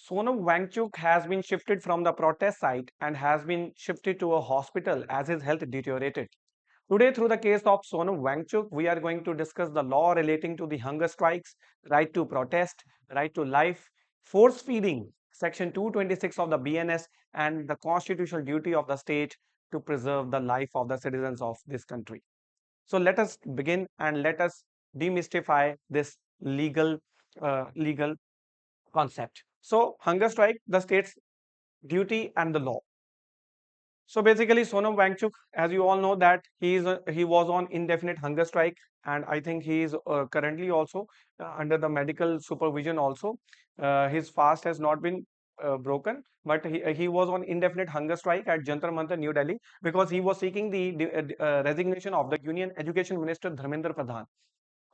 Sonam Wangchuk has been shifted from the protest site and has been shifted to a hospital as his health deteriorated. Today, through the case of Sonam Wangchuk, we are going to discuss the law relating to the hunger strikes, right to protest, right to life, force feeding, Section 226 of the BNS, and the constitutional duty of the state to preserve the life of the citizens of this country. So let us begin and let us demystify this legal concept. So hunger strike, the state's duty and the law. So basically, Sonam Wangchuk, as you all know, that he was on indefinite hunger strike, and I think he is currently also under the medical supervision. Also, his fast has not been broken, but he was on indefinite hunger strike at Jantar Mantar, New Delhi, because he was seeking the resignation of the Union Education Minister Dharmendra Pradhan.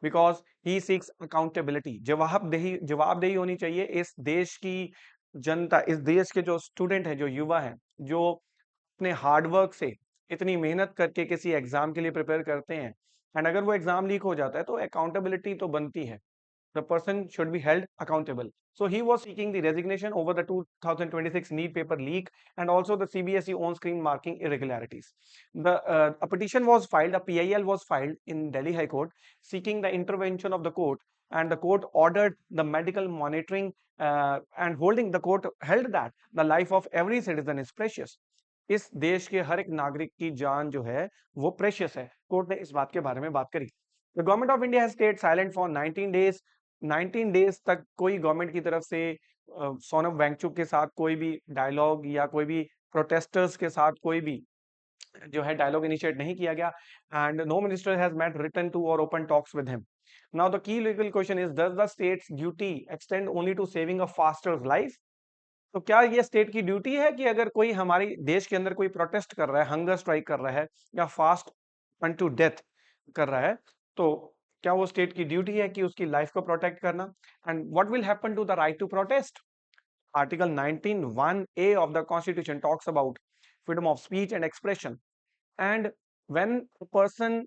Because he seeks accountability जवाबदेही होनी चाहिए इस देश की जनता, इस देश के जो स्टूडेंट हैं, जो युवा हैं, जो अपने हार्डवर्क से इतनी मेहनत करके किसी एग्जाम के लिए प्रिपेयर करते हैं, एंड अगर वो एग्जाम लीक हो जाता है तो अकाउंटेबिलिटी तो बनती है. The person should be held accountable. So he was seeking the resignation over the 2026 NEET paper leak and also the CBSE on-screen marking irregularities. A petition was filed, a PIL was filed in Delhi High Court seeking the intervention of the court, and the court ordered the medical monitoring and holding the court held that the life of every citizen is precious. इस देश के हर एक नागरिक की जान जो है वो प्रेशियस है. कोर्ट ने इस बात के बारे में बात करी. The government of India has stayed silent for 19 days. 19 days तक कोई गवर्नमेंट की तरफ से सोनम वांगचुक के साथ कोई भी डायलॉग या कोई भी प्रोटेस्टर्स के साथ कोई भी जो है डायलॉग इनिशिएट नहीं किया गया, and no minister has met written to or open talks with him. Now the key legal question is, does the state's duty extend only to saving a faster's life? तो क्या ये state की duty है कि अगर कोई हमारी देश के अंदर कोई प्रोटेस्ट कर रहा है, हंगर स्ट्राइक कर रहा है या फास्ट अनटू डेथ कर रहा है, तो क्या वो स्टेट की ड्यूटी है कि उसकी लाइफ को प्रोटेक्ट करना? And what will happen to the right to protest? Article 19(1)(a) of the constitution talks about freedom of speech and expression, and when a person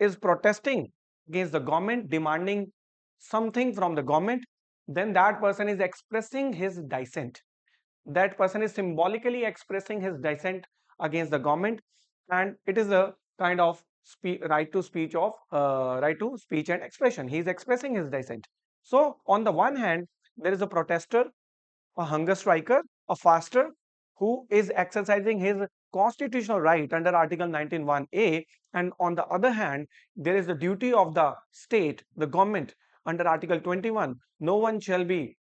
is protesting against the government, demanding something from the government, then that person is expressing his dissent. That person is symbolically expressing his dissent against the government, and it is a kind of right to speech of right to speech and expression. He is expressing his dissent. So on the one hand, there is a protester, a hunger striker, a faster, who is exercising his constitutional right under Article 19(1)(a), and on the other hand, there is the duty of the state, the government, under Article 21. No one shall be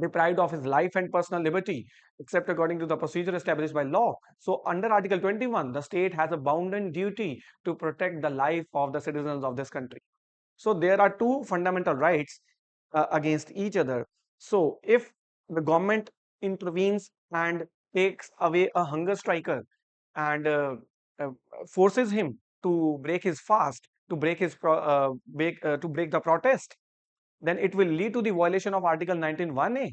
deprived of his life and personal liberty except according to the procedure established by law. So under Article 21, the state has a bounden duty to protect the life of the citizens of this country. So there are two fundamental rights against each other. So if the government intervenes and takes away a hunger striker and uh, forces him to break his fast, to break to break the protest, then it will lead to the violation of Article 19(1)(a).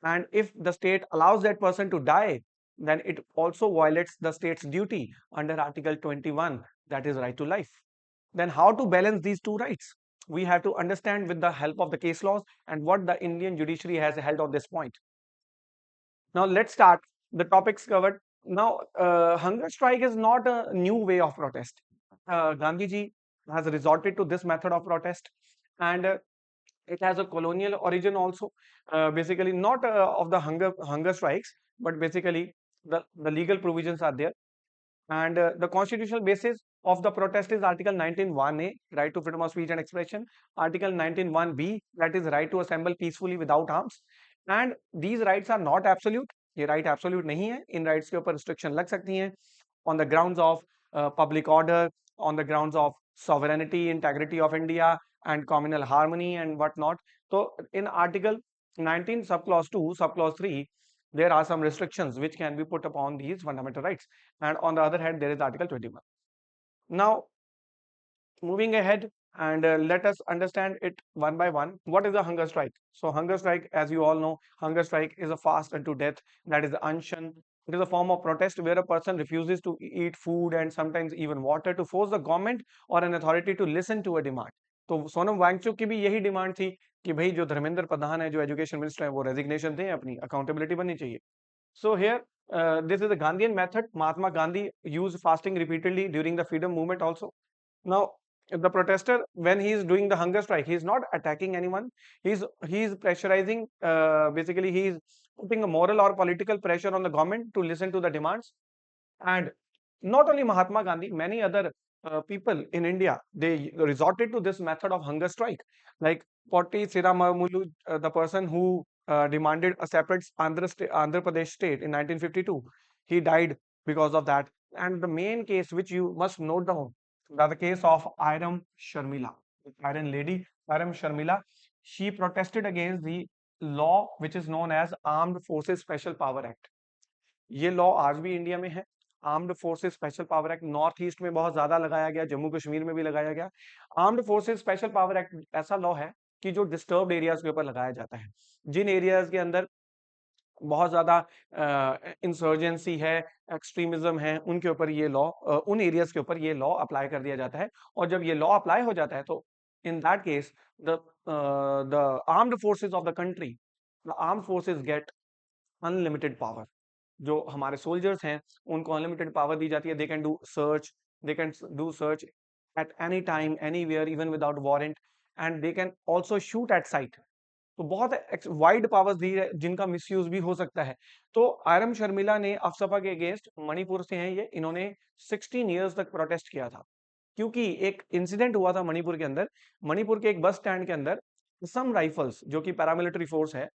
And if the state allows that person to die, then it also violates the state's duty under Article 21, that is right to life. Then how to balance these two rights? We have to understand with the help of the case laws and what the Indian judiciary has held on this point. Now let's start the topics covered. Now, hunger strike is not a new way of protest. Gandhi ji has resorted to this method of protest, and it has a colonial origin also. Basically, not of the hunger strikes, but basically the legal provisions are there, and the constitutional basis of the protest is Article 19(1)(a), right to freedom of speech and expression, Article 19(1)(b), that is right to assemble peacefully without arms, and these rights are not absolute. ये right absolute नहीं है. इन rights के ऊपर restriction लग सकती हैं on the grounds of public order, on the grounds of sovereignty, integrity of India, and communal harmony and whatnot. So in Article 19 subclause 2 subclause 3, there are some restrictions which can be put upon these fundamental rights, and on the other hand there is Article 21. Now moving ahead, and let us understand it one by one. What is a hunger strike? So hunger strike, as you all know, hunger strike is a fast unto death, that is the unshan. It is a form of protest where a person refuses to eat food and sometimes even water to force the government or an authority to listen to a demand. तो सोनम वांगचुक की भी यही demand थी कि भाई जो धर्मेंद्र प्रधान है, जो एजुकेशन मिनिस्टर है, वो रेजिग्नेशन दें, अपनी अकाउंटेबिलिटी बननी चाहिए. So here, this is a Gandhian method. Mahatma Gandhi used fasting repeatedly during the freedom movement also. Now, the protester, when he is doing the hunger strike, he is not attacking anyone. He is pressurizing. Basically, he is putting a moral or political pressure on the government to listen to the demands. And not only Mahatma Gandhi, many other people in India, they resorted to this method of hunger strike. Like Potti Siramarmulu, the person who demanded a separate Andhra Pradesh state in 1952, he died because of that. And the main case which you must note down, that the case of Iram Sharmila, Iron lady Iram Sharmila, she protested against the law which is known as Armed Forces Special Power Act. ये law आज भी India में है. Armed forces special power act north east में बहुत ज्यादा लगाया गया, जम्मू कश्मीर में भी लगाया गया. Armed forces special power act ऐसा लॉ है कि जो डिस्टर्ब्ड एरियाज के ऊपर लगाया जाता है. जिन एरियाज के अंदर बहुत ज्यादा इंसर्जेंसी है, एक्सट्रीमिज्म है, उनके ऊपर ये लॉ, उन एरियाज के ऊपर ये लॉ अप्लाई कर दिया जाता है. और जब ये लॉ अप्लाई हो जाता है तो in that case the armed forces of the country, the armed forces get unlimited power. जो हमारे सोल्जर्स हैं उनको अनलिमिटेड पावर दी जाती है. They can do search, they can do search at any time anywhere even without warrant, and they can also shoot at site. तो बहुत wide powers दी है जिनका मिसयूज भी हो सकता है. तो आरएम शर्मिला ने अफसपा के अगेंस्ट, मणिपुर से हैं ये, इन्होंने 16 इयर्स तक प्रोटेस्ट किया था. क्योंकि एक इंसिडेंट हुआ था मणिपुर के अंदर. मणिपुर के एक बस स्टैंड के अंदर असम राइफल्स, जो कि पैरामिलिट्री फोर्स है,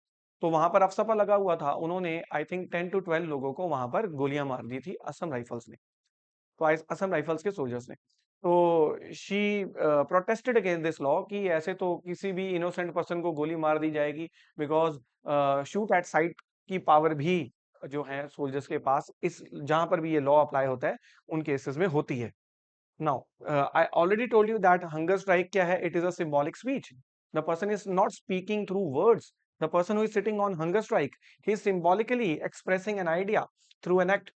तो वहां पर अफसपा लगा हुआ था. उन्होंने आई थिंक 10 to 12 लोगों को वहां पर गोलियां मार दी थी असम राइफल्स ने, तो असम राइफल्स के सोल्जर्स ने. तो she protested against this law कि ऐसे तो किसी भी इनोसेंट पर्सन को गोली मार दी जाएगी, बिकॉज शूट एट साइट की पावर भी जो है सोल्जर्स के पास, इस जहां पर भी ये लॉ अप्लाई होता है उन केसेस में होती है. Now, I already told you that hunger strike kya hai? It is a symbolic speech. The person is not speaking through words. The person who is sitting on hunger strike, he is symbolically expressing an idea through an act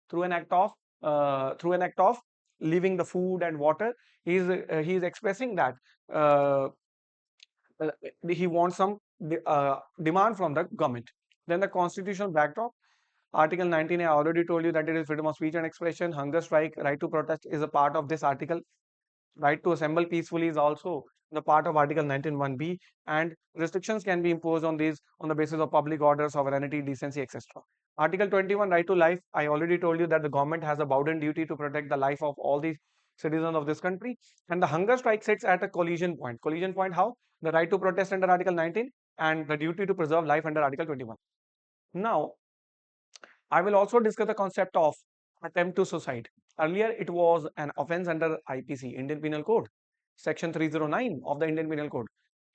of leaving the food and water. He is expressing that uh, uh, he wants some demand from the government. Then the constitutional backdrop. Article 19, I already told you that it is freedom of speech and expression. Hunger strike, right to protest is a part of this article. Right to assemble peacefully is also the part of Article 19(1)(b), and restrictions can be imposed on these on the basis of public order, sovereignty, decency, etc. Article 21, right to life. I already told you that the government has a bounden duty to protect the life of all the citizens of this country. And the hunger strike sits at a collision point. Collision point how? The right to protest under Article 19 and the duty to preserve life under Article 21. Now, I will also discuss the concept of attempt to suicide. Earlier, it was an offense under IPC, Indian Penal Code, Section 309 of the Indian Penal Code.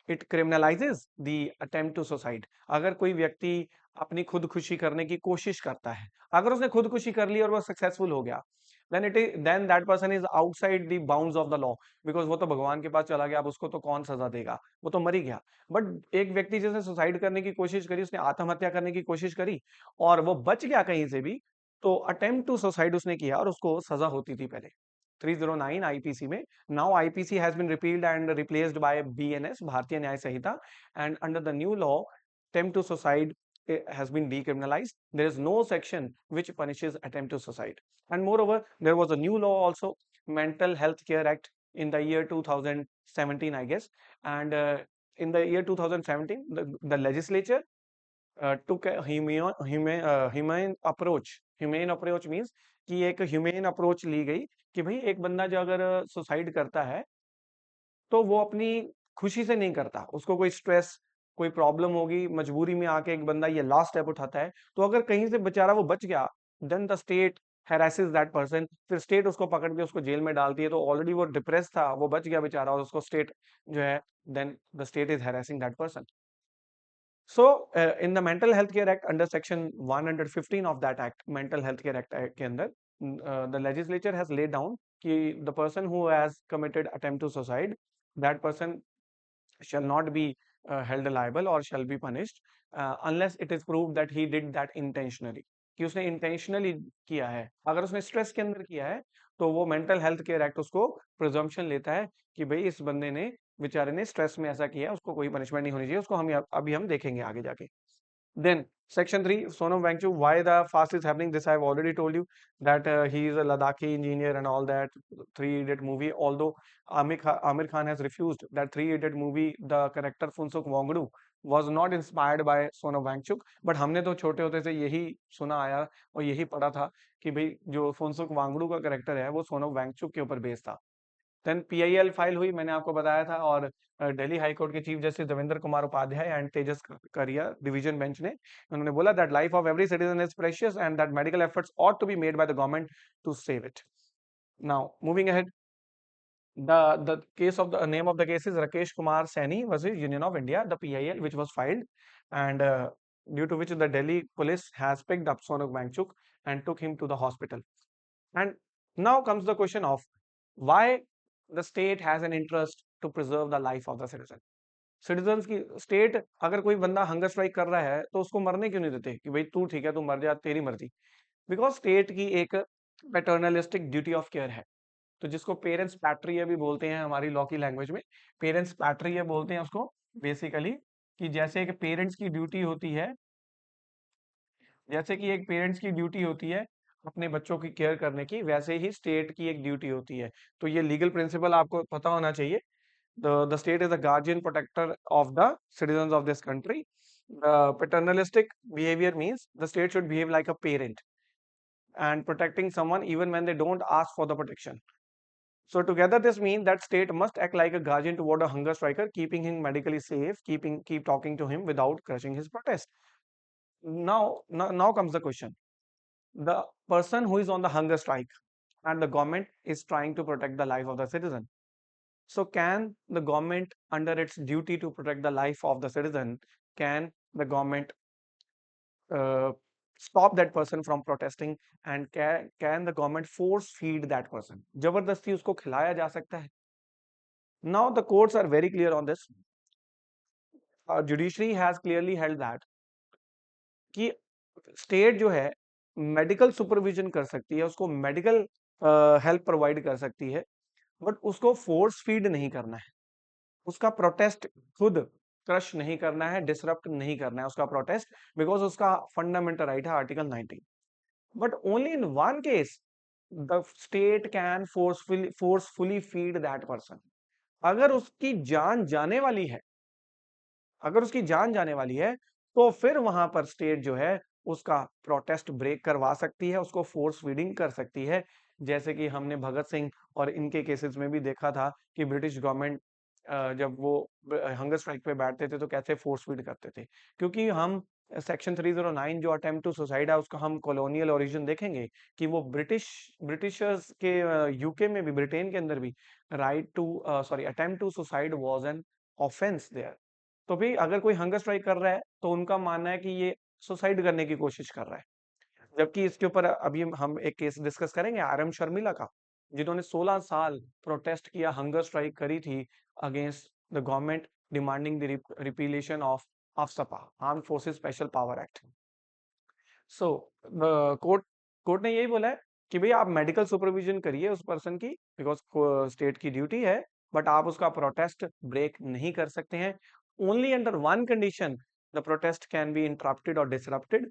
It criminalizes the attempt to suicide. अगर कोई व्यक्ति अपनी खुदकुशी करने की कोशिश करता है, अगर उसने खुदकुशी कर ली और वो सक्सेसफुल हो गया, then that person is outside the bounds of the law, because वो तो भगवान के पास चला गया, अब उसको तो कौन सजा देगा, वो तो मर ही गया. बट एक व्यक्ति जिसने सुसाइड करने की कोशिश करी, उसने आत्महत्या करने की कोशिश करी और वो बच गया कहीं से भी, तो अटेम्प्ट टू सुसाइड उसने किया और उसको सजा होती थी पहले 309 आईपीसी में. Now IPC has been repealed and replaced by BNS, Bharatiya Nyaya Sanhita, and under the new law attempt to suicide has been decriminalized. There is no section which punishes attempt to suicide. And moreover, there was a new law also, Mental Health Care Act, in the year 2017, I guess. And in the year 2017, the legislature took a humane approach. Humane approach means कि एक humane approach ली गई कि भाई एक बंदा जो अगर suicide करता है तो वो अपनी खुशी से नहीं करता, उसको कोई स्ट्रेस, कोई प्रॉब्लम होगी, मजबूरी में आके एक बंदा ये लास्ट स्टेप उठाता है. तो अगर कहीं से बेचारा वो बच गया, then the state harasses that person. फिर स्टेट उसको पकड़ के उसको जेल में डालती है. तो ऑलरेडी वो डिप्रेस था, वो बच गया बेचारा, और उसको स्टेट जो है, then the state is harassing that person. So, in the Mental Health Care Act, under section 115 of that act, Mental Health Care Act के अंदर, the legislature has laid down कि the person who has committed attempt to suicide, that person shall not be held liable or shall be punished unless it is proved that he did that intentionally. कि उसने intentionally किया है। अगर उसने stress के अंदर किया है तो वो मेंटल हेल्थ केयर एक्ट उसको प्रिजम्पशन लेता है कि भाई इस बंदे ने बेचारे ने स्ट्रेस में ऐसा किया है, उसको कोई पनिशमेंट नहीं होनी चाहिए। उसको हम अभी हम देखेंगे आगे जाके। Then section 3, Sonam Wangchuk, why the fast is happening? This I've already told you that he is a Ladakhi engineer and all that. Three Idiot movie. Although Amir Khan has refused that Three Idiot movie, the character Funsuk Wangdu was not inspired by Sonam Wangchuk. But हमने तो छोटे होते से यही सुना आया और यही पढ़ा था कि भाई जो फुनसुक वांगडू का कैरेक्टर है वो सोनम वांगचुक के ऊपर बेस्ड था। देन पीआईएल फाइल हुई, मैंने आपको बताया था, और दिल्ली हाई कोर्ट के chief justice Devendra Kumar Upadhyay and Tejas Kariya division bench ने उन्होंने बोला that life of every citizen is precious and that medical efforts ought to be made by the government to save it. Now moving ahead, the case of the name of the case is Rakesh Kumar Saini versus Union of India, the PIL, which was filed, and due to which the Delhi police has picked up Sonam Wangchuk and took him to the hospital. And now comes the question of why the state has an interest to preserve the life of the citizen. Citizens की state अगर कोई बंदा hunger strike कर रहा है तो उसको मरने क्यों नहीं देते कि भाई तू ठीक है, तू मर जा, तेरी मर्जी। बिकॉज स्टेट की एक पैटर्नलिस्टिक ड्यूटी ऑफ केयर है। तो जिसको पेरेंट्स पैट्रिया भी बोलते हैं हमारी लॉ की लैंग्वेज में, पेरेंट्स पैट्रिया बोलते हैं उसको बेसिकली, कि जैसे एक पेरेंट्स की ड्यूटी होती है, जैसे कि एक पेरेंट्स की ड्यूटी होती है अपने बच्चों की केयर करने की, वैसे ही स्टेट की एक ड्यूटी होती है। तो ये लीगल प्रिंसिपल आपको पता होना चाहिए। The state is the guardian protector of the citizens of this country. Paternalistic behavior means the state should behave like a parent and protecting someone even when they don't ask for the protection. So together this means that state must act like a guardian toward a hunger striker, keeping him medically safe, keep talking to him without crushing his protest. Now comes the question. The person who is on the hunger strike and the government is trying to protect the life of the citizen. So can the government, under its duty to protect the life of the citizen, can the government uh, stop that person from protesting, and can the government force feed that person? जबरदस्ती उसको खिलाया जा सकता है? Now the courts are very clear on this. Judiciary has clearly held that कि state जो है medical supervision कर सकती है, उसको मेडिकल हेल्प प्रोवाइड कर सकती है, बट उसको फोर्स फीड नहीं करना है। उसका प्रोटेस्ट खुद क्रश नहीं करना है, डिसरप्ट नहीं करना है उसका प्रोटेस्ट, बिकॉज उसका फंडामेंटल राइट है article 19। But only in one case the state can forcefully feed that person. अगर उसकी जान जाने वाली है, अगर उसकी जान जाने वाली है, तो फिर वहां पर स्टेट जो है उसका प्रोटेस्ट ब्रेक करवा सकती है, उसको फोर्स फीडिंग कर सकती है। जैसे कि हमने भगत सिंह और इनके केसेस में भी देखा था कि ब्रिटिश गवर्नमेंट जब वो हंगर स्ट्राइक पे बैठते थे तो कैसे फोर्स फीड करते थे। क्योंकि हम सेक्शन 309 जो अटेम्प्ट टू सुसाइड है उसका हम कॉलोनियल ओरिजिन देखेंगे कि वो ब्रिटिशर्स के यूके में भी, ब्रिटेन के अंदर भी right to sorry attempt to suicide was an offence there. तो भी अगर कोई हंगर स्ट्राइक कर रहा है तो उनका मानना है कि ये सुसाइड करने की कोशिश कर रहा है। जबकि इसके ऊपर अभी हम एक केस डिस्कस करेंगे आरएम शर्मिला का, जिन्होंने 16 साल प्रोटेस्ट किया, हंगर स्ट्राइक करी थी against the government demanding the repealation of AFSPA, arm forces special power act. So court ने यही बोला है कि भाई आप मेडिकल सुपरविजन करिए उस पर्सन की, बिकॉज स्टेट की ड्यूटी है, बट आप उसका प्रोटेस्ट ब्रेक नहीं कर सकते हैं। Only under one condition the protest can be interrupted or disrupted,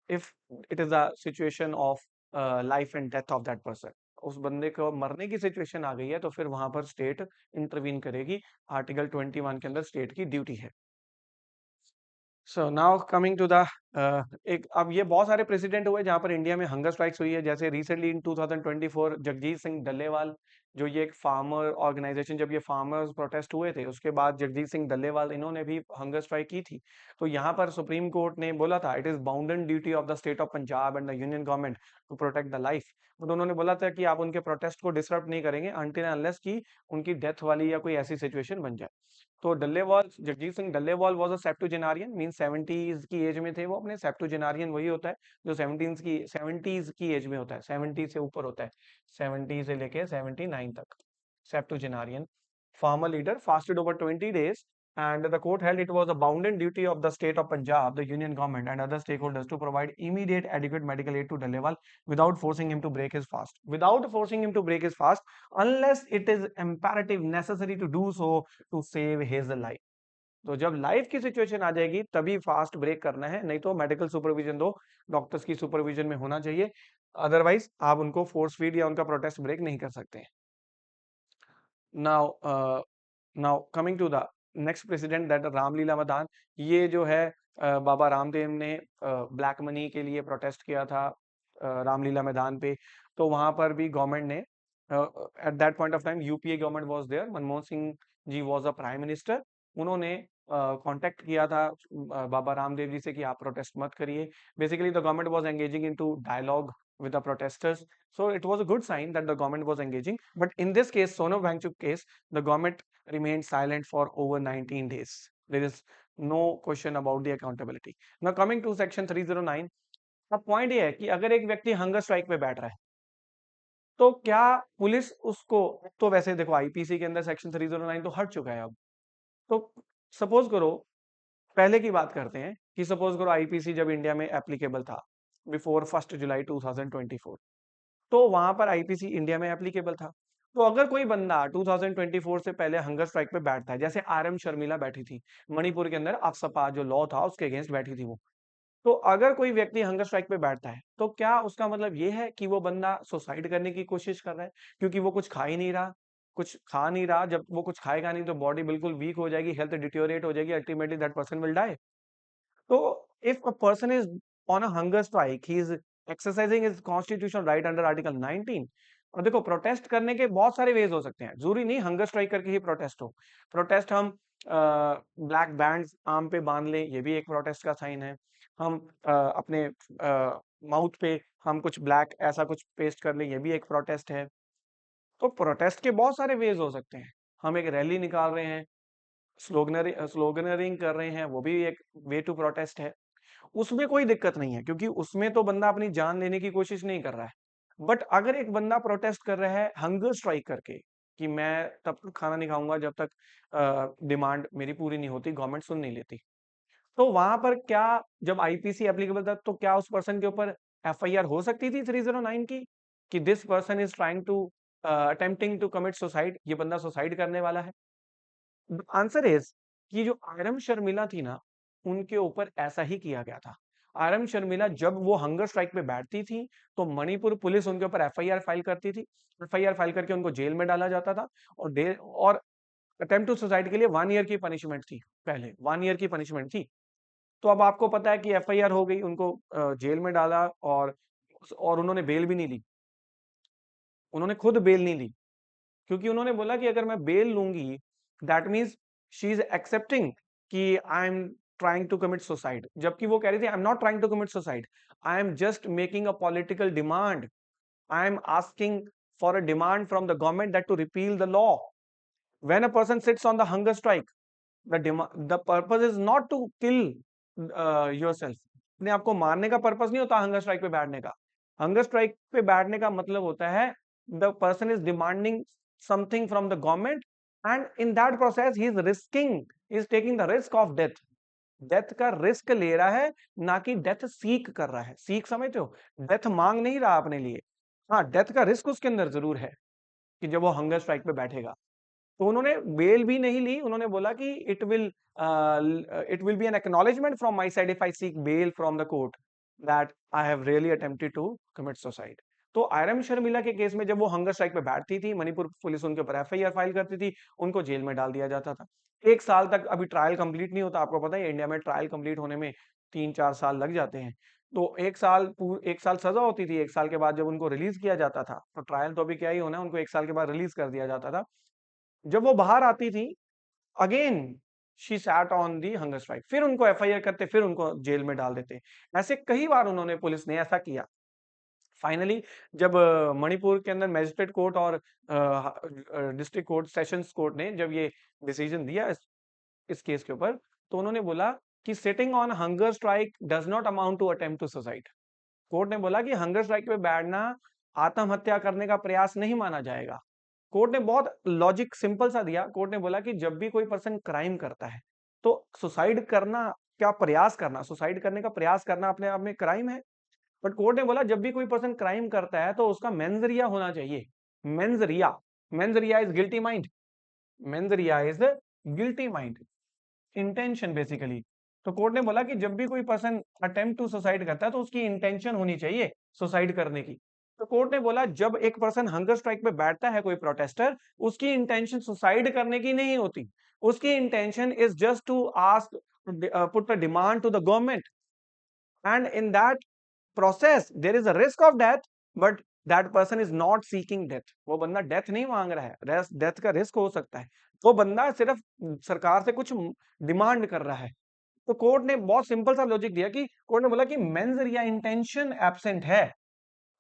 if it is a situation of life and death of that person. उस बंदे को मरने की सिचुएशन आ गई है तो फिर वहां पर स्टेट इंटरवीन करेगी। आर्टिकल 21 के अंदर स्टेट की ड्यूटी है। So now coming to the एक, अब ये बहुत सारे प्रेसिडेंट हुए जहां पर इंडिया में हंगर स्ट्राइक्स हुई है। जैसे रिसेंटली इन 2024 जगजीत सिंह डल्लेवाल, जो ये एक फार्मर ऑर्गेनाइजेशन, जब ये फार्मर्स प्रोटेस्ट हुए थे उसके बाद जगजीत सिंह डल्लेवाल इन्होंने भी हंगर स्ट्राइक की थी। तो यहाँ पर सुप्रीम कोर्ट ने बोला था it is bounden duty of the state of Punjab and the union government to protect the life. तो उन्होंने बोला था कि आप उनके प्रोटेस्ट को डिसरप्ट नहीं करेंगे अनटिल अनलेस की उनकी डेथ वाली या कोई ऐसी सिचुएशन बन जाए। तो Dallewal, Jagjit Singh Dallewal was a septuagenarian, mean 70s की एज में थे वो अपने। सेप्टुजेनारियन वही होता है जो 70s की एज में होता है, 70 से ऊपर होता है, 70 से लेके 79 तक। Septuagenarian farmer leader fasted over 20 days and the court held it was a bounden duty of the state of Punjab, the union government, and other stakeholders to provide immediate adequate medical aid to Dalewal without forcing him to break his fast. Without forcing him to break his fast, unless it is imperative necessary to do so to save his life. तो जब life की situation आ जाएगी तभी fast break करना है, नहीं तो medical supervision दो, डॉक्टर्स की सुपरविजन में होना चाहिए, अदरवाइज आप उनको फोर्स फीड या उनका प्रोटेस्ट ब्रेक नहीं कर सकते। Now now coming to the next president that Ramlila Maidan, ये जो है बाबा रामदेव ने ब्लैक मनी के लिए प्रोटेस्ट किया था रामलीला मैदान पे, तो वहां पर भी गवर्नमेंट ने at that point of time UPA government was there, Manmohan Singh ji was a prime minister, उन्होंने कांटेक्ट किया था बाबा रामदेव जी से कि आप प्रोटेस्ट मत करिए। Basically the government was engaging into dialogue with the protesters, so it was a good sign that the government was engaging. But in this case, Sonam Wangchuk case, the government remained silent for over 19 days. There is no question about the accountability. Now coming to section 309, अब point ये है कि अगर एक व्यक्ति hunger strike पे बैठ रहा है तो क्या पुलिस उसको, तो वैसे देखो आईपीसी के अंदर सेक्शन 309 तो हट चुका है अब, तो सपोज करो, पहले की बात करते हैं कि सपोज करो आईपीसी जब इंडिया में एप्लीकेबल था बिफोर 1 जुलाई 2024, तो वहां पर आईपीसी इंडिया में एप्लीकेबल था। तो अगर कोई बंदा 2024 से पहले हंगर स्ट्राइक पे बैठता है, जैसे आरएम शर्मिला बैठी थी मणिपुर के अंदर, अफसपा जो लॉ था उसके अगेंस्ट बैठी थी वो, तो अगर कोई व्यक्ति हंगर स्ट्राइक पे बैठता है तो क्या उसका मतलब ये है कि वो बंदा सुसाइड करने की कोशिश कर रहा है, क्योंकि वो कुछ खा ही नहीं रहा, कुछ खा नहीं रहा, जब वो कुछ खाएगा नहीं तो बॉडी बिल्कुल वीक हो जाएगी, हेल्थ डिटोरिएट हो जाएगी, ultimately that person will die. So if a person is on a hunger strike, he is exercising his constitutional right under Article 19। और देखो प्रोटेस्ट करने के बहुत सारे वेज हो सकते हैं, जरूरी नहीं हंगर स्ट्राइक करके ही प्रोटेस्ट हो। प्रोटेस्ट हम ब्लैक बैंड्स आर्म पे बांध लें, ये भी एक प्रोटेस्ट का साइन है। हम अपने माउथ पे हम कुछ ब्लैक ऐसा कुछ पेस्ट कर लें, ये भी एक प्रोटेस्ट है। तो प्रोटेस्ट के बहुत सारे वेज हो सकते हैं। हम एक रैली निकाल रहे हैं, स्लोगनरिंग कर रहे हैं, वो भी एक वे टू प्रोटेस्ट है, उसमें कोई दिक्कत नहीं है, क्योंकि उसमें तो बंदा अपनी जान लेने की कोशिश नहीं कर रहा है। बट अगर एक बंदा प्रोटेस्ट कर रहा है हंगर स्ट्राइक करके कि मैं तब तक खाना नहीं खाऊंगा जब तक डिमांड मेरी पूरी नहीं होती, गवर्नमेंट सुन नहीं लेती, तो वहां पर क्या, जब आईपीसी एप्लीकेबल था तो क्या उस पर्सन के ऊपर एफआईआर हो सकती थी 309 की कि this person is trying to attempting to commit suicide, ये बंदा सुसाइड करने वाला है? आंसर इज कि जो आरएम शर्मिला थी ना, उनके ऊपर ऐसा ही किया गया था। आरएम शर्मिला जब वो हंगर स्ट्राइक पे बैठती थी तो मणिपुर पुलिस उनके ऊपर एफआईआर फाइल करती थी, एफआईआर फाइल करके उनको जेल में डाला जाता था, और अटेम्प्ट टू सुसाइड के लिए 1 ईयर की पनिशमेंट थी, पहले 1 ईयर की पनिशमेंट थी। तो अब आपको पता है कि एफआईआर हो गई, उनको जेल में डाला, और उन्होंने बेल भी नहीं ली, उन्होंने खुद बेल नहीं ली, क्योंकि उन्होंने बोला कि अगर मैं बेल लूंगी that means she is accepting कि I am trying to commit suicide, जबकि वो कह रही थी I am not trying to commit suicide, I am just making a political demand, I am asking for a demand from the government that to repeal the law. When a person sits on the hunger strike, the purpose is not to kill yourself, अपने आपको मारने का purpose नहीं होता hunger strike पे बैठने का। Hunger strike पे बैठने का मतलब होता है the person is demanding something from the government, and in that process he is taking the risk of death, death का रिस्क ले रहा है, ना कि डेथ सीक कर रहा है। सीक समझते हो, डेथ मांग नहीं रहा अपने लिए, हाँ डेथ का रिस्क उसके अंदर जरूर है कि जब वो हंगर स्ट्राइक पे बैठेगा। तो उन्होंने बेल भी नहीं ली, उन्होंने बोला कि it will be an acknowledgement from my side if I seek bail from the court that I have really attempted to commit suicide. तो आरएम शर्मिला के केस में जब वो हंगर स्ट्राइक पे बैठती थी, मणिपुर पुलिस उनके ऊपर एफआईआर फाइल करती थी, उनको जेल में डाल दिया जाता था। 1 साल तक, अभी ट्रायल कंप्लीट नहीं होता, आपको पता है इंडिया में ट्रायल कंप्लीट होने में 3-4 साल लग जाते हैं। तो 1 साल सजा होती थी, 1 साल के बाद जब उनको रिलीज किया जाता था, तो ट्रायल तो अभी क्या ही होना है, उनको 1 साल के बाद रिलीज कर दिया जाता था। जब वो बाहर आती थी, again she sat on the hunger strike, फिर उनको एफआईआर करते, फिर उनको जेल में डाल देते। ऐसे कई बार उन्होंने, पुलिस ने ऐसा किया। फाइनली जब मणिपुर के अंदर मैजिस्ट्रेट कोर्ट और डिस्ट्रिक्ट कोर्ट, सेशंस कोर्ट ने जब ये डिसीजन दिया इस केस के ऊपर, तो उन्होंने बोला कि sitting on hunger strike does not amount to attempt to suicide. Court ने बोला कि हंगर स्ट्राइक पे बैठना आत्महत्या करने का प्रयास नहीं माना जाएगा। कोर्ट ने बहुत लॉजिक सिंपल सा दिया। कोर्ट ने बोला कि जब भी कोई पर्सन क्राइम करता है तो सुसाइड करना, क्या प्रयास करना, सुसाइड करने का प्रयास करना अपने आप में क्राइम है। बट कोर्ट ने बोला जब भी कोई पर्सन क्राइम करता है तो उसका मेंजरिया होना चाहिए। मेंजरिया, मेंजरिया is guilty mind, मेंजरिया is guilty mind, intention basically. तो कोर्ट ने बोला कि जब भी कोई पर्सन अटेम्प्ट टू सुसाइड करता है तो उसकी इंटेंशन होनी चाहिए सुसाइड करने की। तो कोर्ट ने बोला जब एक पर्सन हंगर स्ट्राइक पे बैठता है कोई प्रोटेस्टर, उसकी इंटेंशन सुसाइड करने की नहीं होती, उसकी intention is just to ask, put a demand to the government, and in that process there is a risk of death, but that person is not seeking death। वो बंदा death नहीं मांग रहा है, डेथ का रिस्क हो सकता है, वो बंदा सिर्फ सरकार से कुछ डिमांड कर रहा है। तो कोर्ट ने बहुत सिंपल सा लॉजिक दिया कि कोर्ट ने बोला कि मेंस या इंटेंशन एब्सेंट है,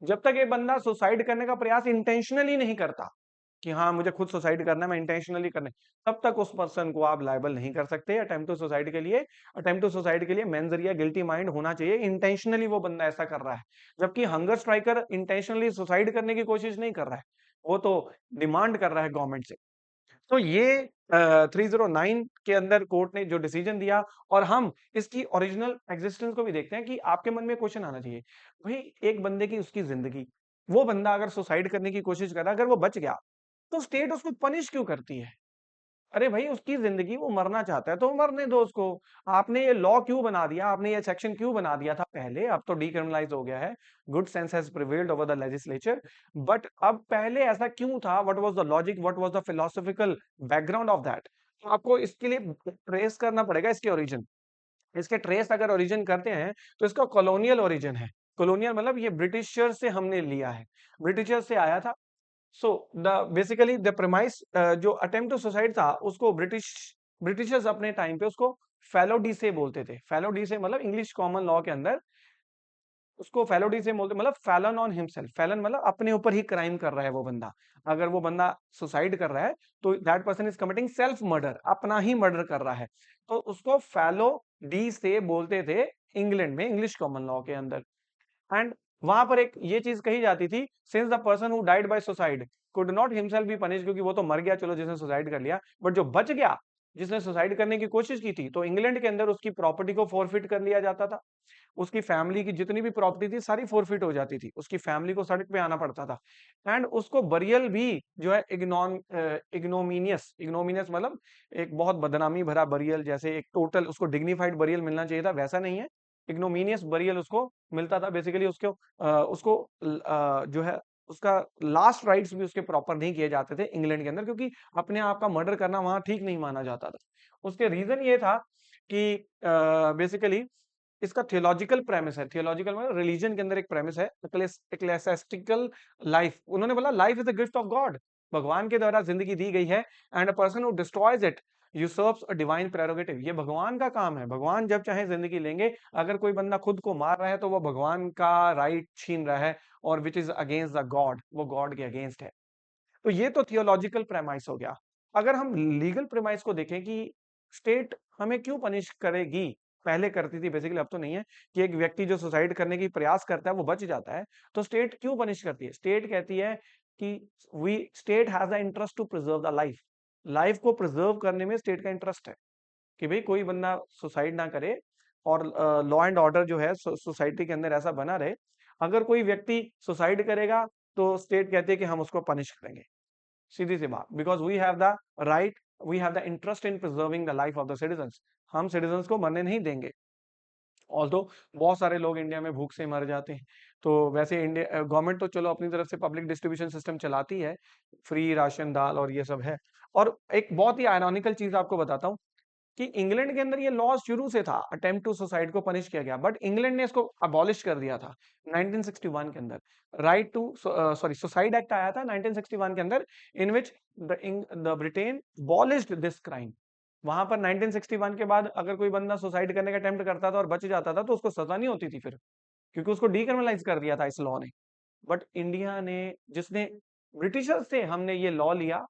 जब तक ये बंदा सुसाइड करने का प्रयास इंटेंशनली नहीं करता कि हाँ मुझे खुद सुसाइड करना है, मैं इंटेंशनली करना है, तब तक उस पर्सन को आप लायबल नहीं कर सकते अटेम्प्ट टू सुसाइड के लिए। अटेम्प्ट टू सुसाइड के लिए मेंजरिया गिल्टी माइंड होना चाहिए, इंटेंशनली वो बंदा ऐसा कर रहा है। जबकि हंगर स्ट्राइकर इंटेंशनली सुसाइड करने की कोशिश नहीं कर रहा है, वो तो डिमांड कर रहा है गवर्नमेंट से। तो ये 309 के अंदर कोर्ट ने जो डिसीजन दिया, और हम इसकी ओरिजिनल एग्जिस्टेंस को भी देखते हैं कि आपके मन में क्वेश्चन आना चाहिए, भाई एक बंदे की उसकी जिंदगी, वो बंदा अगर सुसाइड करने की कोशिश कर रहा है, अगर वो बच गया तो स्टेट उसको पनिश क्यों करती है? अरे भाई उसकी जिंदगी, वो मरना चाहता है तो मरने दो उसको। आपने ये लॉ क्यों बना दिया, आपने ये सेक्शन क्यों बना दिया था पहले, अब तो डीक्रिमिनलाइज हो गया है, good sense has prevailed over the legislature, but अब पहले ऐसा क्यों था, what was the logic, what was the philosophical background of that. आपको इसके लिए ट्रेस करना पड़ेगा इसके ओरिजिन। इसके ट्रेस अगर ओरिजिन करते हैं तो इसका कॉलोनियल ओरिजिन है। कॉलोनियल मतलब ये ब्रिटिशर से हमने लिया है, ब्रिटिशर से आया था। So the basically the premise, जो अटेम्प्ट टू सुसाइड था उसको ब्रिटिशर्स अपने टाइम पे उसको फेलो डी से बोलते थे। फेलो डी से मतलब इंग्लिश कॉमन लॉ के अंदर उसको फेलो डी से बोलते, मतलब फैलन ऑन हिमसेल्फ, फैलन मतलब अपने ऊपर ही क्राइम कर रहा है वो बंदा। अगर वो बंदा सुसाइड कर रहा है तो that person is committing self murder, अपना ही मर्डर कर रहा है। तो उसको फेलो डी से बोलते थे इंग्लैंड में, इंग्लिश कॉमन लॉ के अंदर। एंड वहां पर एक ये चीज कही जाती थी, since the person who died by suicide could not himself be punish, क्योंकि वो तो मर गया, चलो जिसने सुसाइड कर लिया, बट जो बच गया, जिसने सुसाइड करने की कोशिश की थी, तो इंग्लैंड के अंदर उसकी प्रॉपर्टी को फॉरफिट कर लिया जाता था। उसकी फैमिली की जितनी भी प्रॉपर्टी थी सारी फॉरफिट हो जाती थी, उसकी फैमिली को सड़क पे आना पड़ता था। एंड उसको बरियल भी जो है इग्नोमिनियस, इग्नोमिनियस मतलब एक बहुत बदनामी भरा बरियल, जैसे एक टोटल उसको डिग्निफाइड बरियल मिलना चाहिए था, वैसा नहीं है, इग्नोमिनियस बरियल उसको मिलता था। बेसिकली उसको जो है उसका लास्ट राइट्स भी उसके प्रॉपर नहीं किए जाते थे इंग्लैंड के अंदर, क्योंकि अपने आप का मर्डर करना वहां ठीक नहीं माना जाता था। उसके रीजन ये था कि बेसिकली इसका थियोलॉजिकल प्रेमिस है, थियोलॉजिकल मतलब रिलीजन के अंदर एक प्रेमिस है, एक्लेसियास्टिकल लाइफ। उन्होंने बोला life is a gift of God, भगवान के द्वारा जिंदगी दी गई है, and a person who destroys it usurps a divine prerogative, ये भगवान का काम है, भगवान जब चाहे जिंदगी लेंगे। अगर कोई बंदा खुद को मार रहा है तो वो भगवान का राइट छीन रहा है, और which is against the God, वो गॉड के अगेंस्ट है। तो ये तो थियोलॉजिकल प्रेमाइस हो गया। अगर हम लीगल प्रेमाइस को देखें कि स्टेट हमें क्यों पनिश करेगी, पहले करती थी बेसिकली, अब तो नहीं है, कि एक व्यक्ति जो सुसाइड करने की प्रयास करता है वो बच जाता है, तो स्टेट क्यों पनिश करती है? स्टेट कहती है कि we state has a interest to preserve the life, life को प्रिजर्व करने में स्टेट का इंटरेस्ट है कि भाई कोई बंदा सुसाइड ना करे, और लॉ एंड ऑर्डर जो है सोसाइटी के अंदर ऐसा बना रहे। अगर कोई व्यक्ति सुसाइड करेगा तो स्टेट कहती है कि हम उसको पनिश करेंगे, सीधी सी बात, because we have the right, we have the interest in preserving the life of the citizens, हम सिटीजंस को मरने नहीं देंगे। ऑल्दो बहुत सारे लोग इंडिया में भूख से मर जाते हैं, तो वैसे इंडिया गवर्नमेंट तो चलो अपनी तरफ से पब्लिक डिस्ट्रीब्यूशन सिस्टम चलाती है, फ्री राशन दाल और ये सब है। और एक बहुत ही आयरॉनिकल चीज आपको बताता हूँ कि इंग्लैंड के अंदर ये लॉ शुरू से था, अटेम्प्ट टू सुसाइड को पनिश किया गया, बट इंग्लैंड ने इसको अबॉलिश कर दिया था 1961 के अंदर। Right to sorry suicide act आया था 1961 के अंदर, in which the Britain abolished this crime. वहां पर 1961 के बाद अगर कोई बंदा सुसाइड करने का अटेम्प्ट करता था और बच जाता था तो उसको सजा नहीं होती थी फिर, क्योंकि उसको डीक्रिमिनलाइज कर दिया था इस लॉ ने। बट इंडिया ने, जिसने ब्रिटिशर्स से हमने ये लॉ लिया,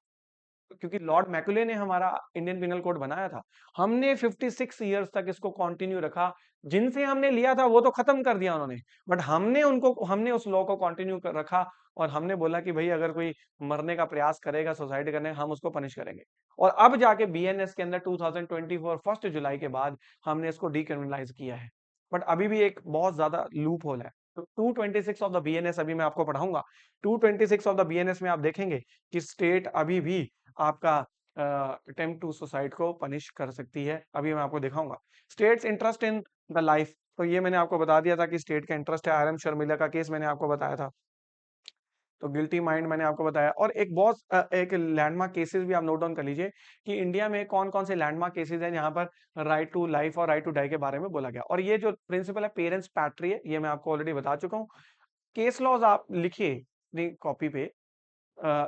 क्योंकि लॉर्ड मैकुले ने हमारा इंडियन पिनल कोड बनाया था, हमने 56 ईयर्स तक इसको कंटिन्यू रखा। जिनसे हमने लिया था वो तो खत्म कर दिया उन्होंने, बट हमने उस लॉ को कंटिन्यू कर रखा। और हमने बोला कि भाई अगर कोई मरने का प्रयास करेगा सुसाइड करने, हम उसको पनिश करेंगे। और अब जाके बीएनएस के अंदर 2024 फर्स्ट जुलाई के बाद हमने इसको डीक्रिमिनलाइज किया है। बट अभी भी एक बहुत ज्यादा लूप होल है। तो 226 ऑफ द बीएनएस अभी मैं आपको पढ़ाऊंगा। 226 ऑफ द बीएनएस में आप देखेंगे कि स्टेट अभी भी आपका अटेम्प्ट टू सुसाइड को पनिश कर सकती है। अभी मैं आपको दिखाऊंगा states interest in the life. तो ये मैंने आपको बता दिया था कि स्टेट का इंटरेस्ट है। आरएम शर्मिला का केस मैंने आपको बताया था। तो गिल्टी माइंड मैंने आपको बताया। और एक बहुत एक लैंडमार्क केसेस भी आप नोट डाउन कर लीजिए कि इंडिया में कौन कौन से लैंडमार्क केसेस हैं जहां पर राइट टू लाइफ और राइट टू डाई के बारे में बोला गया। और ये जो प्रिंसिपल है पेरेंट्स पैट्री है, ये मैं आपको ऑलरेडी बता चुका हूँ। केस लॉज आप लिखिए अपनी कॉपी पे।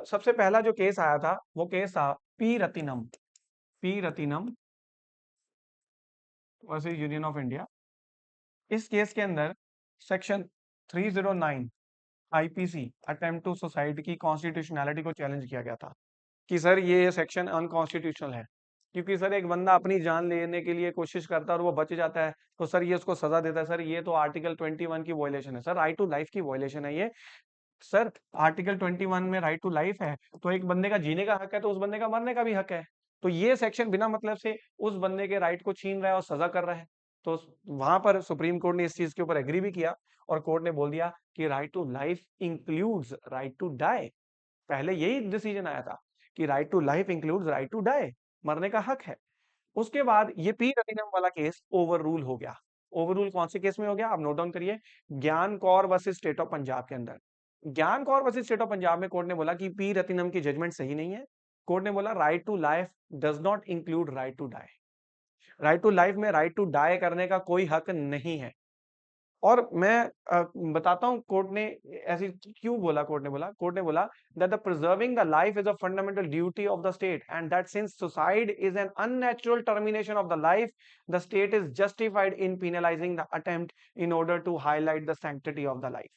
सबसे पहला जो केस आया था वो केस था P Ratinam versus union of India. इस केस के अंदर section 309 IPC attempt to suicide की कॉन्स्टिट्यूशनैलिटी को चैलेंज किया गया था कि सर ये सेक्शन अनकॉन्स्टिट्यूशनल है। क्योंकि सर एक बंदा अपनी जान लेने के लिए कोशिश करता है और वो बच जाता है, तो सर ये उसको सजा देता है। सर ये तो आर्टिकल 21 की वॉयलेशन है, सर राइट टू लाइफ की वॉयलेशन है ये। सर आर्टिकल 21 में राइट टू लाइफ है, तो एक बंदे का जीने का हक है, तो उस बंदे का मरने का भी हक है। तो ये सेक्शन बिना मतलब से उस बंदे के राइट को छीन रहा है और सजा कर रहा है। तो वहां पर सुप्रीम कोर्ट ने इस चीज के ऊपर एग्री भी किया और कोर्ट ने बोल दिया कि right to life includes right to die. पहले यही डिसीजन आया था कि right to life includes right to die, मरने का हक है। उसके बाद ये पी रतिनम वाला केस ओवर रूल हो गया। ओवर रूल कौन से केस में हो गया आप नोट डाउन करिए। ज्ञान Kaur versus state of Punjab के अंदर, ज्ञान Kaur versus state of Punjab में कोर्ट ने बोला कि पी रतिनम की जजमेंट सही नहीं है। कोर्ट ने बोला right to life does not include right to die. Right to life में राइट टू डाई करने का कोई हक नहीं है। और मैं बताता हूं कोर्ट ने ऐसी क्यों बोला। कोर्ट ने बोला that the preserving the life is a fundamental duty of the state and that since suicide is an unnatural termination of the life, the state is justified in penalizing the attempt in order to highlight the sanctity of the life।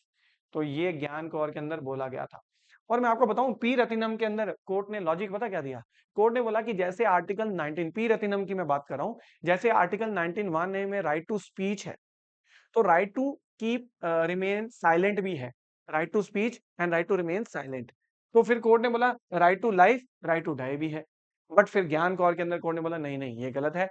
तो ये ज्ञान कौर के अंदर बोला गया था। और मैं आपको बताऊं पी रतिनम के अंदर कोर्ट ने लॉजिक पता क्या दिया। कोर्ट ने बोला कि जैसे आर्टिकल 19 पी रतिनम की मैं बात कर रहा हूं, जैसे आर्टिकल 19(1) में राइट टू स्पीच है, तो right to keep remain silent भी है। Right to speech and right to remain silent. तो फिर कोर्ट ने बोला right to life right to die भी है। बट फिर ज्ञान कौर के अंदर कोर्ट ने बोला नहीं नहीं ये गलत है।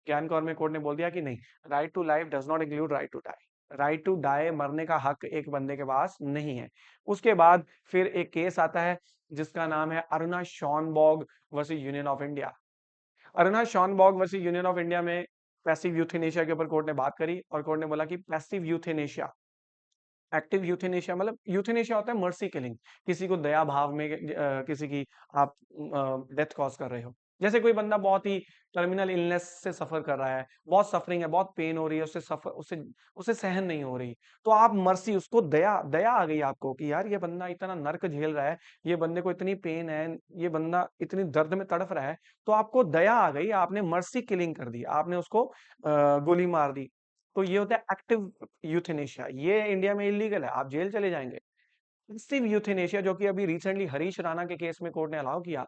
ज्ञान कौर में कोर्ट ने बोल दिया कि नहीं, right to life does not include right to die. Right to die मरने का हक एक बंदे के पास नहीं है। उसके बाद फिर एक केस आता है जिसका नाम है Aruna Shanbaug versus union of India. Aruna Shanbaug versus union of India में पैसिव यूथेनेशिया के ऊपर कोर्ट ने बात करी और कोर्ट ने बोला कि पैसिव यूथेनेशिया, एक्टिव यूथेनेशिया मतलब यूथेनेशिया होता है मर्सी किलिंग, किसी को दया भाव में किसी की आप डेथ कॉज कर रहे हो। जैसे कोई बंदा बहुत ही टर्मिनल इलनेस से सफर कर रहा है, बहुत सफरिंग है, बहुत पेन हो रही है, उससे सफर उससे उसे सहन नहीं हो रही, तो आप मर्सी उसको दया दया आ गई आपको कि यार ये बंदा इतना नर्क झेल रहा है, ये बंदे को इतनी पेन है, ये बंदा इतनी दर्द में तड़फ रहा है, तो आपको दया आ गई, आपने मर्सी किलिंग कर दी, आपने उसको गोली मार दी। तो ये होता है एक्टिव यूथेनेशिया। ये इंडिया में इलीगल है, आप जेल चले जाएंगे। पैसिव यूथेनेशिया जो कि अभी रिसेंटली हरीश राणा के केस में कोर्ट ने अलाउ किया,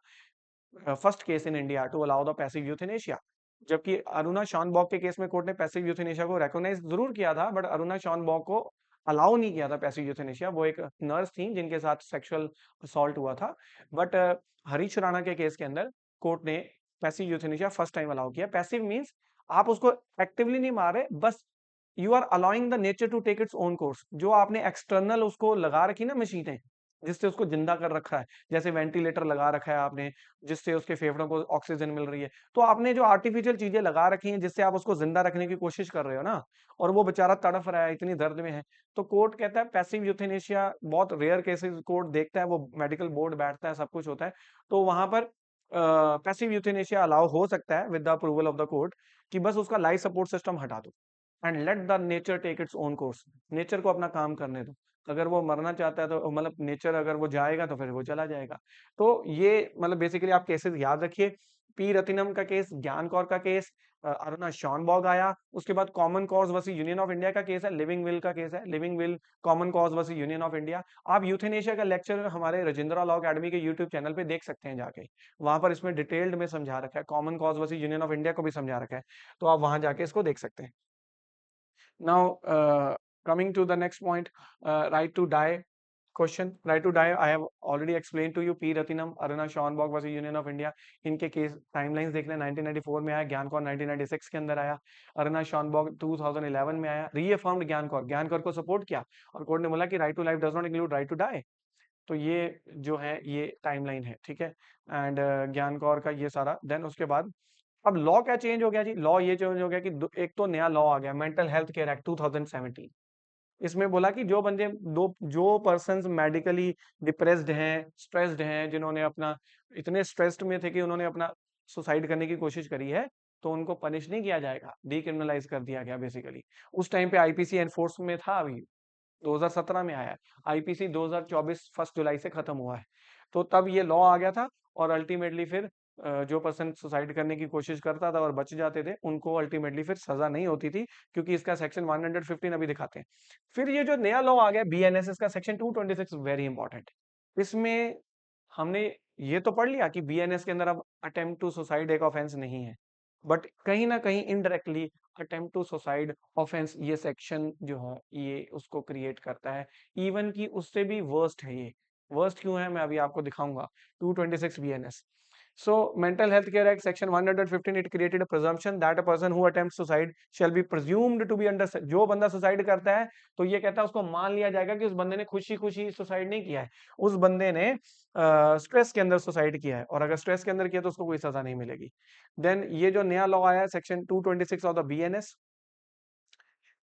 first case in India to allow the passive euthanasia. जबकि अरुणा शॉनबॉग के केस में कोर्ट ने पैसिव यूथेनेशिया को रेकॉग्नाइज जरूर किया था, बट अरुणा शॉनबॉग को अलाउ नहीं किया था पैसिव यूथेनेशिया। वो एक नर्स थी जिनके साथ सेक्सुअल असॉल्ट हुआ था। बट हरीश राणा के केस के अंदर कोर्ट ने passive euthanasia first time allow किया। पैसिव मीन्स आप उसको एक्टिवली नहीं मार रहे, बस you are allowing the nature to take its own course. जो आपने एक्सटर्नल उसको लगा रखी ना मशीनें, जिससे उसको जिंदा कर रखा है, जैसे वेंटिलेटर लगा रखा है आपने, जिससे उसके फेफड़ों को ऑक्सीजन मिल रही है, तो आपने जो आर्टिफिशियल चीजें लगा रखी हैं जिससे आप उसको जिंदा रखने की कोशिश कर रहे हो ना, और वो बेचारा तड़फ रहा है, इतनी दर्द में है, तो कोर्ट कहता है पैसिव यूथेनेशिया बहुत रेयर केसेस कोर्ट देखता है, वो मेडिकल बोर्ड बैठता है, सब कुछ होता है, तो वहां पर पैसिव यूथेनेशिया अलाउ हो सकता है with the approval of the court, कि बस उसका लाइफ सपोर्ट सिस्टम हटा दो and let the nature take its own course. Nature को अपना काम करने दो। अगर वो मरना चाहता है तो मतलब नेचर अगर वो जाएगा तो फिर वो चला जाएगा। तो ये मतलब बेसिकली आप केसेस याद रखिए। पी रतिनम का केस, ज्ञान कौर का केस, अरुणा शॉनबॉग आया, उसके बाद common cause versus union of India का केस है, लिविंग विल का केस है, living will common cause versus union of India. आप यूथेनेशिया का लेक्चर हमारे राजेंद्रा लॉ अकेडमी के यूट्यूब चैनल पे देख सकते हैं जाके, वहां पर इसमें डिटेल्ड में समझा रखा है, common cause versus union of India को भी समझा रखा है, तो आप वहां जाके इसको देख सकते हैं। Now, coming to the next point, right to die question. Right to die, I have already explained to you. P. Ratinam, Aruna Schonberg versus Union of India. इनके केस टाइमलाइंस देख लें, 1994 में आया, ज्ञान कौर 1996 के अंदर आया, अरुणा शॉनबॉग 2011 में आया, रीअफर्म्ड ज्ञान कौर को सपोर्ट किया और कोर्ट ने बोला कि right to life does not include right to die. तो ये जो है ये टाइमलाइन है, ठीक है। एंड ज्ञान कौर का ये सारा, देन उसके बाद अब लॉ क्या चेंज हो गया जी, लॉ ये चेंज हो गया कि एक तो नया लॉ आ गया, मेंटल हेल्थ केयर एक्ट 2017। इसमें बोला कि जो पर्सन्स मेडिकली डिप्रेस्ड हैं, स्ट्रेस्ड हैं, जिन्होंने अपना इतने स्ट्रेस्ड में थे कि उन्होंने अपना सुसाइड करने की कोशिश करी है, तो उनको पनिश नहीं किया जाएगा, डीक्रिमिनलाइज कर दिया गया बेसिकली। उस टाइम पे आईपीसी एनफोर्स में था, अभी 2017 में आया है, आईपीसी 2024 1 जुलाई से खत्म हुआ है, तो तब ये लॉ आ गया था। और अल्टीमेटली फिर जो पर्सन सुसाइड करने की कोशिश करता था और बच जाते थे, उनको अल्टीमेटली फिर सजा नहीं होती थी, क्योंकि इसका सेक्शन 115 अभी दिखाते हैं। फिर ये जो नया लॉ आ गया बीएनएस का सेक्शन 226, वेरी इंपॉर्टेंट। इसमें हमने ये तो पढ़ लिया कि बीएनएस के अंदर अब अटेम्प्ट टू सुसाइड एक ऑफेंस नहीं है, बट कहीं ना कहीं indirectly attempt to suicide offence ये सेक्शन जो है ये उसको क्रिएट करता है, इवन कि उससे भी वर्स्ट है ये। वर्स्ट क्यों है मैं अभी आपको दिखाऊंगा। 226 BNS. So, Mental Health Care Act Section 115 it created a presumption that a person who attempts suicide shall be presumed to be under। जो बंदा सुसाइड करता है तो ये कहता है उसको मान लिया जाएगा कि उस बंदे ने खुशी खुशी सुसाइड नहीं किया है, उस बंदे ने स्ट्रेस के अंदर सुसाइड किया है, और अगर स्ट्रेस के अंदर किया तो उसको कोई सजा नहीं मिलेगी। देन ये जो नया लॉ आया है सेक्शन 226 ऑफ द बीएनएस,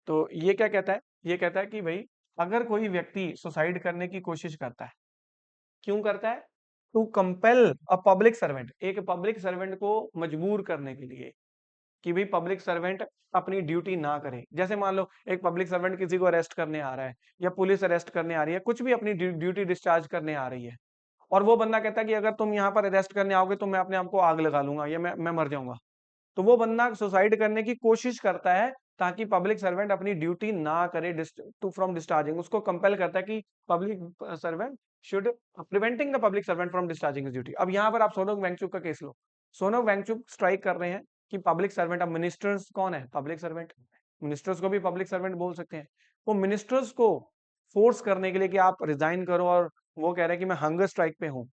तो ये क्या कहता है, ये कहता है कि भाई अगर कोई व्यक्ति सुसाइड करने की कोशिश करता है, क्यों करता है, to compel a public servant, एक पब्लिक सर्वेंट को मजबूर करने के लिए कि भाई पब्लिक सर्वेंट अपनी ड्यूटी ना करे। जैसे मान लो एक पब्लिक सर्वेंट किसी को अरेस्ट करने आ रहा है, या पुलिस अरेस्ट करने आ रही है, कुछ भी अपनी ड्यूटी डिस्चार्ज करने आ रही है, और वो बंदा कहता है कि अगर तुम यहाँ पर अरेस्ट करने आओगे तो मैं अपने आप को आग लगा लूंगा या मैं मर जाऊंगा, तो वो बंदा सुसाइड करने की कोशिश करता है ताकि पब्लिक सर्वेंट अपनी ड्यूटी ना करे, टू फ्रॉम डिस्चार्जिंग, उसको कंपेल करता है कि public servant should preventing the public servant from discharging his duty. अब यहाँ पर आप सोनम वेंगचुक का केस लो, सोनम वेंगचुक स्ट्राइक कर रहे हैं कि पब्लिक सर्वेंट, अब मिनिस्टर्स कौन है, पब्लिक सर्वेंट, मिनिस्टर्स को भी पब्लिक सर्वेंट बोल सकते हैं। वो मिनिस्टर्स को फोर्स करने के लिए कि आप रिजाइन करो, और वो कह रहे हैं कि मैं हंगर स्ट्राइक पे हूँ,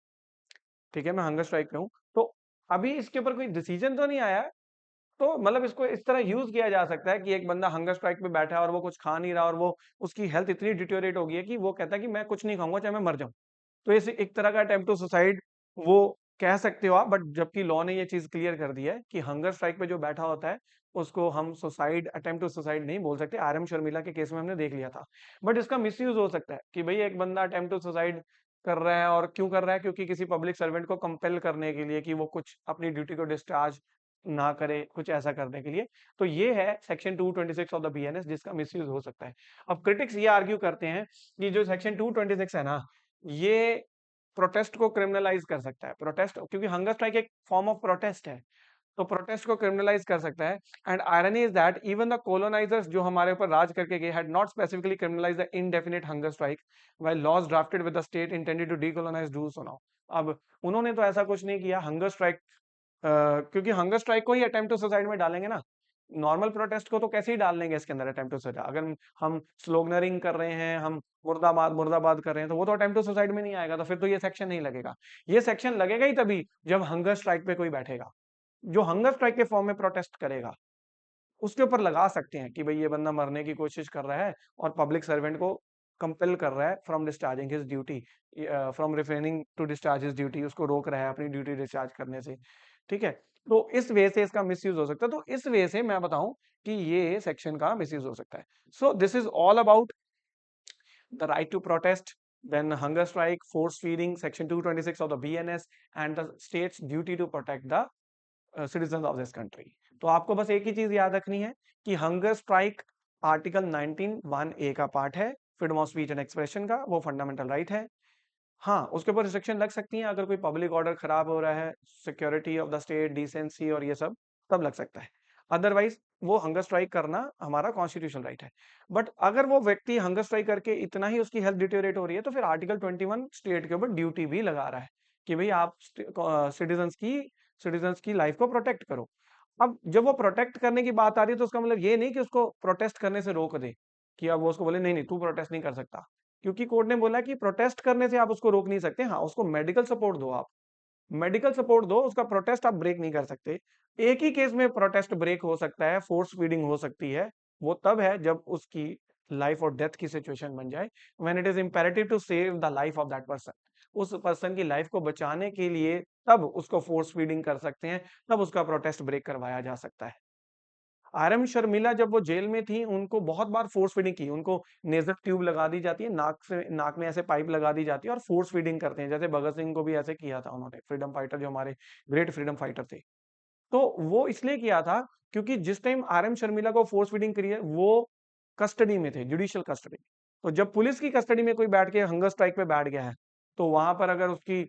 ठीक है मैं हंगर स्ट्राइक पे हूँ, तो अभी इसके ऊपर कोई डिसीजन तो नहीं आया, तो मतलब इसको इस तरह यूज किया जा सकता है कि एक बंदा हंगर स्ट्राइक पे बैठा है और वो कुछ खा नहीं रहा, और वो उसकी हेल्थ इतनी डिटोरेट हो गई है कि वो कहता है कि मैं कुछ नहीं खाऊंगा चाहे मैं मर जाऊं, तो इसे एक तरह का अटेम्प्ट टू सुसाइड वो कह सकते हो आप। बट जबकि लॉ ने ये चीज क्लियर कर दी है कि हंगर स्ट्राइक पे जो बैठा होता है उसको हम सुसाइड, अटेम्प्ट टू सुसाइड नहीं बोल सकते। आर एम शर्मिला के केस में हमने देख लिया था। बट इसका मिसयूज हो सकता है कि भाई एक बंदा अटेम्प्ट टू सुसाइड कर रहा है, और क्यों कर रहा है, क्योंकि किसी पब्लिक सर्वेंट को कंपेल करने के लिए कि वो कुछ अपनी ड्यूटी को डिस्चार्ज ना करे, कुछ ऐसा करने के लिए। तो ये है सेक्शन 226 ऑफ द बीएनएस जिसका मिसयूज हो सकता है। अब क्रिटिक्स ये आर्ग्यू करते हैं कि जो सेक्शन 226 है ना, ये प्रोटेस्ट को क्रिमिनलाइज कर सकता है, प्रोटेस्ट, क्योंकि हंगर स्ट्राइक एक फॉर्म ऑफ प्रोटेस्ट है, तो प्रोटेस्ट को क्रिमिनलाइज कर सकता है। And irony is that even the colonisers जो हमारे ऊपर राज करके गए had not specifically criminalise the indefinite hunger strike while laws drafted with the state intended to decolonise do so now. अब उन्होंने तो ऐसा कुछ नहीं किया हंगर स्ट्राइक, क्योंकि हंगर स्ट्राइक को ही अटेम्प्ट टू सुसाइड में डालेंगे ना, नॉर्मल प्रोटेस्ट को तो कैसे ही डाल देंगे इसके अंदर अटेम्प्ट टू सुसाइड। अगर हम स्लोगनरिंग कर रहे हैं, हम मुर्दाबाद मुर्दाबाद कर रहे हैं, तो वो तो अटेम्प्ट टू सुसाइड में नहीं आएगा, तो फिर तो ये सेक्शन नहीं लगेगा। ये सेक्शन लगेगा ही तभी जब हंगर स्ट्राइक पे कोई बैठेगा, जो हंगर स्ट्राइक के फॉर्म में प्रोटेस्ट करेगा उसके ऊपर लगा सकते हैं कि भाई ये बंदा मरने की कोशिश कर रहा है और पब्लिक सर्वेंट को कंपेल कर रहा है from discharging his duty, from refraining to discharge his duty, उसको रोक रहा है अपनी ड्यूटी डिस्चार्ज करने से, ठीक है। तो इस वे से इसका मिसयूज हो सकता है, तो इस वे से मैं बताऊं कि ये सेक्शन का मिसयूज हो सकता है। So this is all about the right to protest, then hunger strike, force feeding, section 226 of the BNS, and the state's duty to protect the citizens of this country। तो आपको बस एक ही चीज याद रखनी है कि हंगर स्ट्राइक आर्टिकल 19(1)(a) का पार्ट है, freedom of speech and expression का, वो फंडामेंटल राइट है। हाँ, उसके ऊपर रिस्ट्रिक्शन लग सकती है अगर कोई पब्लिक ऑर्डर खराब हो रहा है, security of the state, decency और ये सब, तब लग सकता है। अदरवाइज वो हंगर स्ट्राइक करना हमारा कॉन्स्टिट्यूशनल राइट है। बट अगर वो व्यक्ति हंगर स्ट्राइक करके इतना ही उसकी हेल्थ डिटेरियोरेट हो रही है तो फिर आर्टिकल 21 स्टेट के ऊपर ड्यूटी भी लगा रहा है कि भाई आप सिटीजन्स की लाइफ को प्रोटेक्ट करो। अब जब वो प्रोटेक्ट करने की बात आ रही है तो उसका मतलब ये नहीं कि उसको प्रोटेस्ट करने से रोक दे, कि अब वो उसको बोले नहीं नहीं तू प्रोटेस्ट नहीं कर सकता, क्योंकि कोर्ट ने बोला कि प्रोटेस्ट करने से आप उसको रोक नहीं सकते, हाँ उसको मेडिकल सपोर्ट दो, आप मेडिकल सपोर्ट दो, उसका प्रोटेस्ट आप ब्रेक नहीं कर सकते। एक ही केस में प्रोटेस्ट ब्रेक हो सकता है, फोर्स फीडिंग हो सकती है, वो तब है जब उसकी लाइफ और डेथ की सिचुएशन बन जाए, when it is imperative to save the life of that person. उस पर्सन की लाइफ को बचाने के लिए तब उसको फोर्स फीडिंग कर सकते हैं, तब उसका प्रोटेस्ट ब्रेक करवाया जा सकता है। आरएम शर्मिला जब वो जेल में थी, उनको बहुत बार फोर्स फीडिंग की, उनको नेजल ट्यूब लगा दी जाती है, नाक में ऐसे पाइप लगा दी जाती है और फोर्स फीडिंग करते हैं, जैसे भगत सिंह को भी ऐसे किया था उन्होंने, फ्रीडम फाइटर जो हमारे ग्रेट फ्रीडम फाइटर थे। तो वो इसलिए किया था क्योंकि जिस टाइम आरएम शर्मिला को फोर्स फीडिंग करी है वो कस्टडी में थे, जुडिशियल कस्टडी। तो जब पुलिस की कस्टडी में कोई बैठ के हंगर स्ट्राइक पे बैठ गया है, तो वहां पर अगर उसकी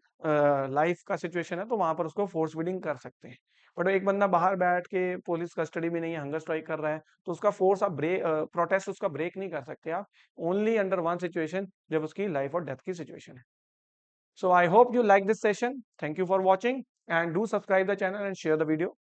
लाइफ का सिचुएशन है तो वहां पर उसको फोर्स फीडिंग कर सकते हैं। बट एक बंदा बाहर बैठ के पुलिस कस्टडी में नहीं है, हंगर स्ट्राइक कर रहा है, तो उसका फोर्स आप ब्रेक प्रोटेस्ट उसका ब्रेक नहीं कर सकते आप, ओनली अंडर वन सिचुएशन, जब उसकी लाइफ और डेथ की सिचुएशन है। So I hope you like this session. Thank you for watching and do subscribe the channel and share the video.